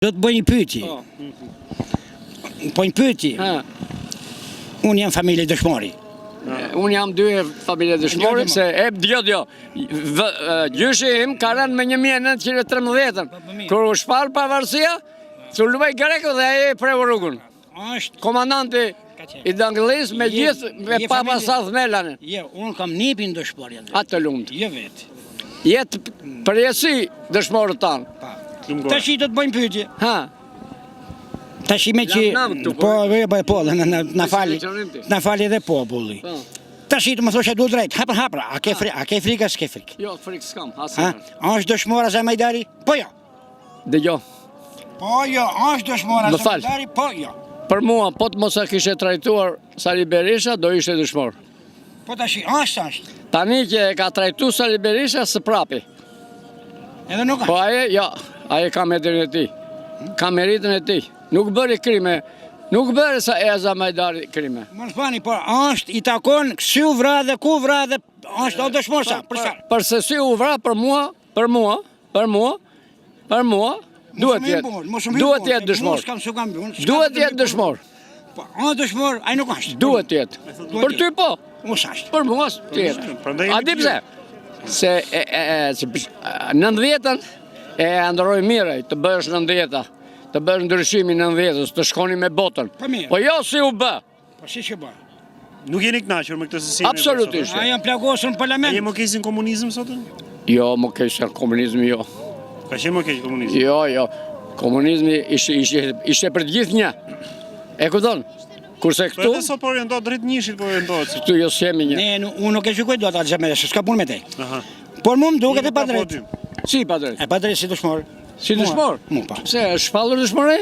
Do të bëj një pyetje. Po një pyetje. Unë jam familje dëshmori. Unë jam dy familje dëshmori, se djo. Gjyshi im ka rënë me 1913, kur u shpal pavarësia, su luaj Greku dhe aje e preu rrugën. Komandanti i Dangëllis me gjithë me papa sa thmelane. Jo, unë kam nipin dëshmori. Atë të lumt. Jo vetë. Jetë përjesi dëshmorët tanë. Tashi do të bëjmë pyetje. Ha. Tashi me që po, na fali edhe populli. Tashi të më thoshe du drejt, hapra, a ke frikë, s'ke frikë? Jo, frikë s'kam, asnjëherë. A është dëshmora Zemajdari? Po jo. Dëgjo. Po jo, a është dëshmora Zemajdari? Po jo. Për mua, po të mos e kishe trajtuar Sali Berisha, do ishte dëshmor. Po tashi, është. Tani që e ka trajtu Sali Berisha, së prapi. Edhe nuk po aje ka metrin e ti, ka meritën e ti. Nuk bëri krime, nuk bëri sa e Zemajdari krime. Më në thani, po është i takon kësi u vra dhe ku vra dhe është o dëshmor sa, për sa? Për se si u vra për mua, duhet jetë dëshmor. Duhet jetë dëshmor. Po, a dëshmor, a nuk është? Duhet jetë. Për ty po. Mos është. Për mua tjetë. A di pse? Se 90-ën e ndëroj mire, të bësh 90-a, të bësh ndryshimi 90-ës, të shkoni me botën. Po jo si u bë. Po si që bë? Nuk jeni kënaqur me këtë sesione? Absolutisht. A janë plagosur në parlament? A je më kesin komunizm sot? Jo, më kesin komunizmi jo. Ka qenë më keq komunizmi? Jo. Komunizmi ishte për të gjithë një. E kupton? Kurse këtu... Po edhe sot po orientohet drejt njëshit po orientohet. Këtu jo s'jemi një. Unë nuk e shikoj do të Zemajdari, s'ka punë me te. Por mu më duket e pa drejt. Si pa drejt? E pa drejt si dëshmor. Si dëshmor? Mu pa. Se është shpallur dëshmore?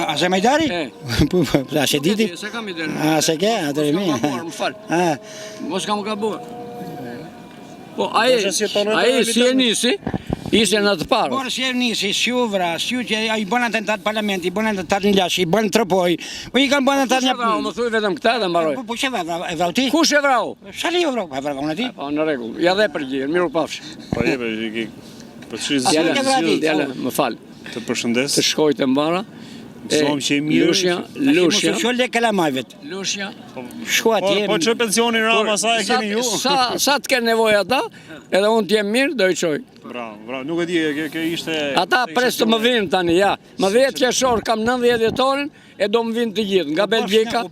A Zemajdari? A se diti? Se kam i dërë. A se ke? A të remi? Mos kam më falë. Mos kam gabuar. Po aje si e nisi, ishte në të parë. Por si e nisi, si u vra, si u që i bënë atentat parlamenti, i bënë atentat në lash, i bënë trëpoj, i kanë bënë atentat një... Kush e vrau, më thuj vetëm këta dhe mbaroj. Po që e vrau ti? Kush e vrau? Shali e vrau, e vrau në ti? Po në regull, ja dhe përgjirë, miru pafsh. Po jebe, po të shri Djale, më falë. Të përshëndes. Të shkoj të mbara. Zomë që e mirë. Lushja. Sholle kalamajvet. Lushja. Shko atje. Po që pensioni rama sa e keni ju? Sa të keni nevoj ata, edhe unë t'jem mirë, do i qoj. Bravo, nuk e di, ke ishte... Ata pres të më vinë tani, ja. Më 10 qershor, kam 90 vjetorin, e do më vinë të gjithë, nga Belgjika.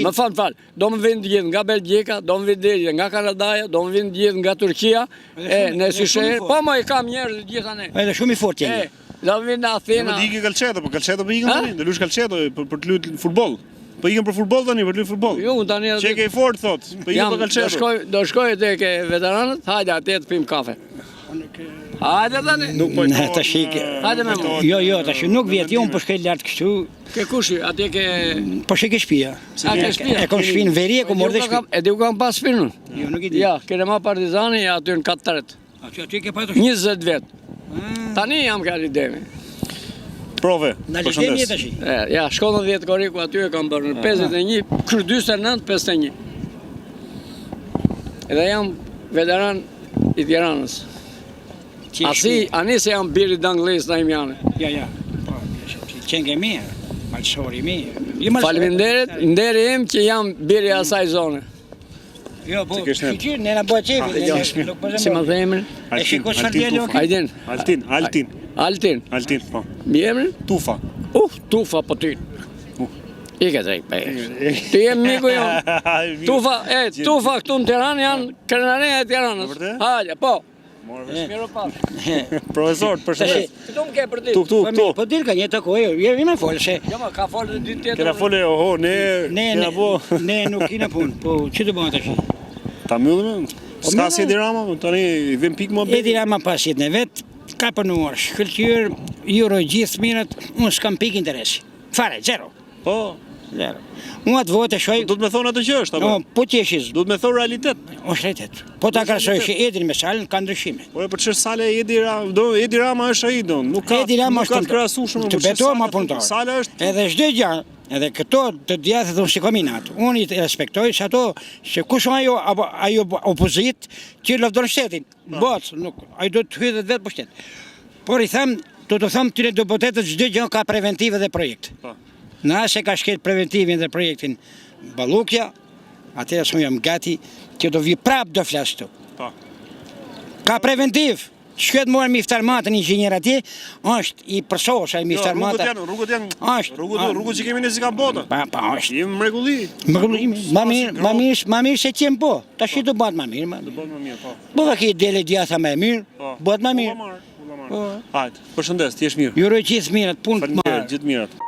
Më falë, do më vinë të gjithë nga Belgjika, do më vinë të gjithë nga Kanadaja, do më vinë të gjithë nga Turkia, në Sisherë, po më i kam njerë të gjitha ne. Edhe shumë i fort jeni. Do më vinë në Athena. Më di ke Calceto, po Calceto për ikën tani, dhe lush Calceto për të luajtur futboll. Po ikën për futboll tani, për të luajtur futboll. Jo, tani Çe ke fort thot, po ikën për Calceto. Do shkoj tek veteranët, hajde atje të pim kafe. Hajde tani. Nuk po. Tash hajde me mua. Jo, tash nuk vjet, unë po shkoj lart kështu. Ke kushi, atje ke... Po shkoj ke shtëpia. E kam shtëpinë veri, e kam mordë shtëpi. E di ku kam pas shtëpinë? Jo, nuk e di. Ja, kene ma partizani, aty në 4-3. Aty ke patur 20 vjet. Tani jam ka lidemi. Prove. Na lidemi tash. Ja, shkollën 10 Koriku aty e kam bërë në 51, kryr 49, 51. Edhe jam veteran i Tiranës. Ani se jam biri Dangëllis në imjane. Ja. Qenë mirë, malëshori mirë. Faleminderit, nderi im që jam biri asaj zone. Jo, po, shqyqyrë, nëna bëhe qefi. Si ma dhe emrin? E shiko që farë djeli oki? Altin. Altin, po. Mi emrin? Tufa. Tufa po ty. Ike drejt për e. Ti jem miku jam. Tufa këtu në Tiranë janë krenareja e Tiranës. Halja, po. Miro paf. Profesor, përshëndes. Këtu më ke për dit. Tu. Po dirë ka një të kohë, jemi me folë, se... Jo, ma ka folë dhe ditë tjetër. Kena folë, Ne nuk kina punë, po që të bëma të shi? Ta mjëllë me? Ska si Edi Rama, tani i vim pikë më bëjtë? Edi Rama pas jetë në vetë, ka përnuar shkëllqyrë, juro gjithë mirët, unë s'kam pikë interesi. Fare, zero. Po. Zero. Unë atë vote shoj... Do të me thonë atë që është, apo? Po t'jeshiz. Do të me thonë realitet. është realitet. Po ta krasoj që Edin me Salën ka ndryshime. Po e për çfarë Sala Edi Rama është ai don, nuk ka krahasueshëm të beto më punëtor. Sala është edhe çdo gjë, edhe këto të djathtë thonë si kombinat. Unë i respektoj se ato se kush ajo opozit që lëvdon shtetin. Bot, nuk, ai do të hyjë vetë për shtet. Por i them do të thëmë tyre deputetët çdo gjë ka preventive dhe projekt. Po. Nëse ka shkel preventivin dhe projektin Ballukja, atëherë s'u jam gati që do vi prap do flas këtu. Po. Ka preventiv. Shkët morë Miftar Matën inxhinier atje, është i përsosh ai Miftar Mata. Rrugët janë. Është. Rrugët që kemi ne si ka bota. Pa, është. Jemi mrekulli. Ma mirë se qenë po. Tash do bëhet më mirë. Do bëhet më mirë, po. Po ka këtë dele djatha më mirë. Bëhet më mirë. Hajde, përshëndes, ti je mirë. Ju uroj gjithë mirat, punë të mirë. Gjithë mirat.